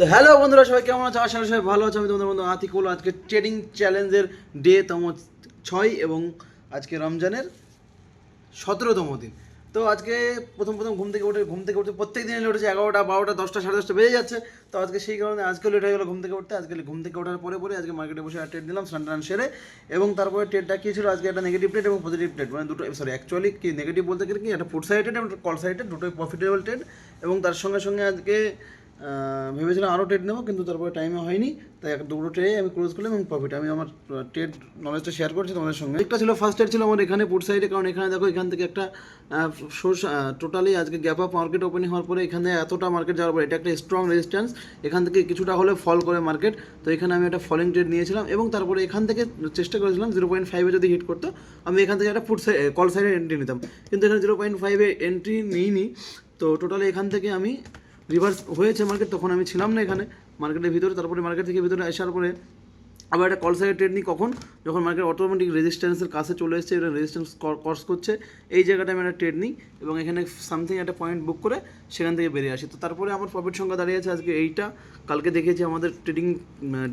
তো হ্যালো বন্ধুরা, সবাই কেমন আছো? আশা করি সবাই ভালো আছে। আমি তোমাদের বন্ধু আতিকুল। আজকে ট্রেডিং চ্যালেঞ্জের ডে তম 6 এবং আজকে রমজানের 17তম দিন। তো আজকে প্রথম ঘুম থেকে উঠে প্রত্যেক দিনে উঠেছে 11টা 12টা 10টা 10:30 বেজে যাচ্ছে। তো আজকে সেই কারণে আজকে লেট হয়ে গেলো ঘুম থেকে উঠতে। আজকে ঘুম থেকে ওঠার পরে আজকে মার্কেটে বসে ট্রেড দিলাম স্নান টান সেরে। এবং তারপরে ট্রেডটা কী ছিল, আজকে একটা নেগেটিভ ট্রেড এবং পজিটিভ ট্রেড, মানে দুটো, অ্যাকচুয়ালি কি নেগেটিভ বলতে গেলে কি একটা পুট সাইডেড এবং কল সাইডেড, দুটোই প্রফিটেবল ট্রেড। এবং তার সঙ্গে সঙ্গে আজকে ভেবেছিলাম আরও ট্রেড নেবো, কিন্তু তারপরে টাইমে হয়নি, তাই দুটো ট্রেড আমি ক্লোজ করলাম এবং প্রফিট। আমি আমার ট্রেড নলেজটা শেয়ার করছি তোমাদের সঙ্গে। একটা ছিল ফার্স্ট ট্রেড ছিল আমার এখানে পুট সাইডে, কারণ এখানে দেখো এখান থেকে একটা সোর্স টোটালি আজকে গ্যাপ আপ মার্কেট ওপেনিং হওয়ার পরে এখানে এতটা মার্কেট যাওয়ার পরে এটা একটা স্ট্রং রেজিস্ট্যান্স, এখান থেকে কিছুটা হলে ফল করে মার্কেট। তো এখানে আমি একটা ফলিং ট্রেড নিয়েছিলাম এবং তারপরে এখান থেকে চেষ্টা করেছিলাম 0.5-এ যদি হিট করতো আমি এখান থেকে একটা পুট সাইড কল সাইডে এন্ট্রি নিতাম, কিন্তু এখানে 0.5-এ এন্ট্রি নিইনি। তো টোটালি এখান থেকে আমি রিভার্স হয়েছে মার্কেট, তখন আমি ছিলাম না এখানে মার্কেটের ভিতরে। তারপরে মার্কেট থেকে ভিতরে আসার পরে আবার একটা কল সাইডে ট্রেড নিই, কখন যখন মার্কেট অটোমেটিক রেজিস্ট্যান্সের কাছে চলে এসেছে, এটা রেজিস্ট্যান্স ক্রস করছে, এই জায়গাটা আমি একটা ট্রেড নিই এবং এখানে সামথিং একটা পয়েন্ট বুক করে সেখান থেকে বেরিয়ে আসি। তো তারপরে আমার প্রফিট সংখ্যা দাঁড়িয়ে আছে আজকে এইটা। কালকে দেখেছি আমাদের ট্রেডিং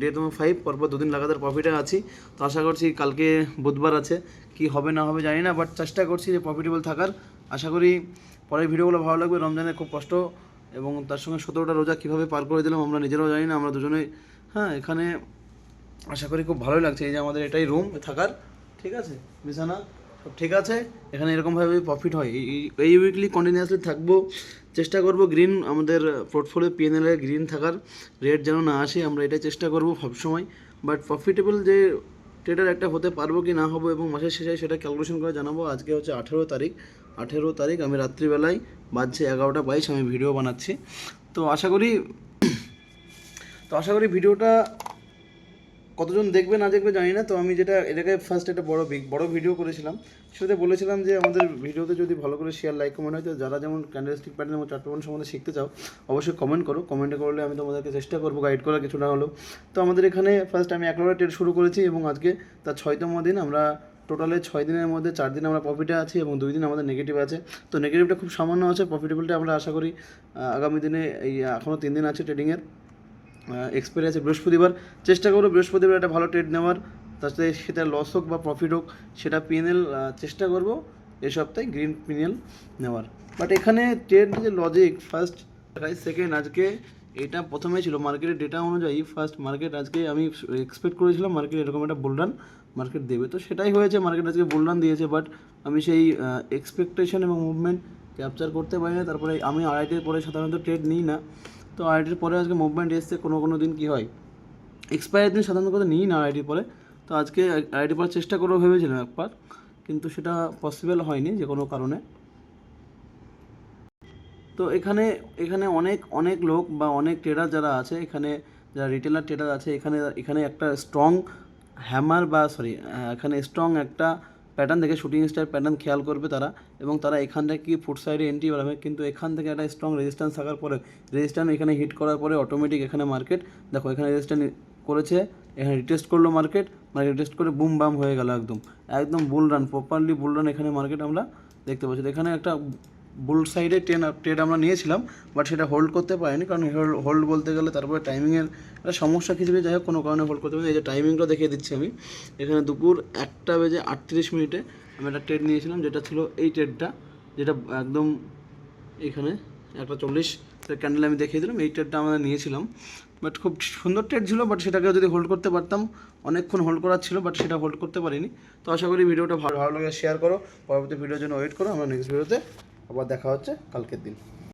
ডে তোমার 5, পরপর দুদিন লাগাতার প্রফিটে আছি। তো আশা করছি কালকে বুধবার আছে, কি হবে না হবে জানি না, বাট চেষ্টা করছি যে প্রফিটেবল থাকার। আশা করি পরের ভিডিওগুলো ভালো লাগবে। রমজানে খুব কষ্ট এবং তার সঙ্গে 17টা রোজা কীভাবে পার করে দিলাম আমরা নিজেরাও জানি না, আমরা দুজনেই। হ্যাঁ, এখানে আশা করি খুব ভালোই লাগছে। এই যে আমাদের এটাই রুম থাকার, ঠিক আছে, বিছানা সব ঠিক আছে। এখানে এরকমভাবে প্রফিট হয়। এই উইকলি কন্টিনিউয়াসলি থাকবো, চেষ্টা করব গ্রিন আমাদের পোর্টফোলিও পিএনএলের গ্রিন থাকার, রেট যেন না আসে, আমরা এটাই চেষ্টা করবো সবসময়। বাট প্রফিটেবল যে ট্রেডার একটা হতে পারবো কি না হবো এবং মাসের শেষে সেটা ক্যালকুলেশন করে জানাবো। আজকে হচ্ছে 18 তারিখ, আমি রাত্রিবেলায় বাজছে 11টা 22 আমি ভিডিও বানাচ্ছি। তো আশা করি ভিডিওটা কতজন দেখবে না দেখবে জানি না। তো আমি এটাকে ফার্স্ট একটা বড় ভিডিও করেছিলাম, সেটাতে বলেছিলাম যে আমাদের ভিডিওতে যদি ভালো করে শেয়ার লাইক কমেন্ট হয়, তো যারা যেমন ক্যান্ডেলস্টিক প্যাটার্ন এবং চার্ট প্যাটার্ন সম্বন্ধে শিখতে চাও অবশ্যই কমেন্ট করো। কমেন্টে করলে আমি তোমাদেরকে চেষ্টা করবো গাইড করার কিছুটা হলেও। তো আমাদের এখানে ফার্স্ট আমি 11টা ট্রেড শুরু করেছি এবং আজকে তার 6তম দিন। আমরা টোটালে 6 দিনের মধ্যে 4 দিন আমরা প্রফিটে আছি এবং 2 দিন আমাদের নেগেটিভ আছে। তো নেগেটিভটা খুব সামান্য আছে, প্রফিটেবলটা আমরা আশা করি আগামী দিনে, এই এখনও 3 দিন আছে ট্রেডিংয়ের, এক্সপায়ারি আছে বৃহস্পতিবার। চেষ্টা করবো বৃহস্পতিবার একটা ভালো ট্রেড নেওয়ার, তার সাথে সেটা লস হোক বা প্রফিট হোক সেটা পিএনএল চেষ্টা করবো এই সপ্তাহে গ্রিন পিএনএল নেওয়ার। বাট এখানে ট্রেড যে লজিক, ফার্স্ট সেকেন্ড, আজকে এটা প্রথমে ছিল মার্কেটের ডেটা অনুযায়ী। ফার্স্ট মার্কেট আজকে আমি এক্সপেক্ট করেছিলাম মার্কেট এরকম একটা বুলরান মার্কেট দেবে, তো সেটাই হয়েছে। মার্কেট আজকে বুলরান দিয়েছে, বাট আমি সেই এক্সপেকটেশন এবং মুভমেন্ট ক্যাপচার করতে পারি না। তারপরে আমি আড়াইটের পরে সাধারণত ট্রেড নিই না, তো আড়াইটির পরে আজকে মুভমেন্ট এসছে। কোনো দিন কী হয়, এক্সপায়ারের দিন সাধারণত কথা নিই না আড়াইটির পরে। তো আজকে আড়াইটির পরে চেষ্টা করবো ভেবেছিলাম একবার, কিন্তু সেটা পসিবল হয়নি যে কোনো কারণে। তো এখানে অনেক লোক বা অনেক ট্রেডার যারা আছে, এখানে যারা রিটেলার ট্রেডার আছে, এখানে একটা স্ট্রং হ্যামার বা এখানে স্ট্রং একটা প্যাটার্ন দেখে শুটিং স্টার প্যাটার্ন খেয়াল করবে তারা, এবং তারা এখান থেকে কি ফুট সাইডে এন্ট্রি বাড়াবে। কিন্তু এখান থেকে একটা স্ট্রং রেজিস্ট্যান্স থাকার পরে, রেজিস্ট্যান্স এখানে হিট করার পরে অটোমেটিক এখানে মার্কেট দেখো এখানে রেজিস্ট্যান্স করেছে, এখানে রিটেস্ট করলো মার্কেট রিটেস্ট করে বুম বাম হয়ে গেল, একদম বুল রান, প্রপারলি বুল রান এখানে মার্কেট আমরা দেখতে পাচ্ছি। এখানে একটা বুল সাইডে ট্রেড আমরা নিয়েছিলাম, বাট সেটা হোল্ড করতে পারিনি, কারণ হোল্ড বলতে গেলে তারপরে টাইমিংয়ের একটা সমস্যা কিছু, যাই হোক কোনো কারণে হোল্ড করতে পারি। এই যে টাইমিংটা দেখিয়ে দিচ্ছি আমি, এখানে দুপুর 1:38 আমি একটা ট্রেড নিয়েছিলাম, যেটা ছিল এই ট্রেডটা, যেটা একদম এখানে 1:40 ক্যান্ডেল আমি দেখিয়ে দিলাম। এই ট্রেডটা আমরা নিয়েছিলাম, বাট খুব সুন্দর ট্রেড ছিল, বাট সেটাকে যদি হোল্ড করতে পারতাম, অনেকক্ষণ হোল্ড করার ছিল, বাট সেটা হোল্ড করতে পারিনি। তো আশা করি ভিডিওটা ভালো লাগে শেয়ার করো, পরবর্তী ভিডিওর জন্য ওয়েট করো। আমরা নেক্সট ভিডিওতে আবার দেখা হচ্ছে কালকের দিন।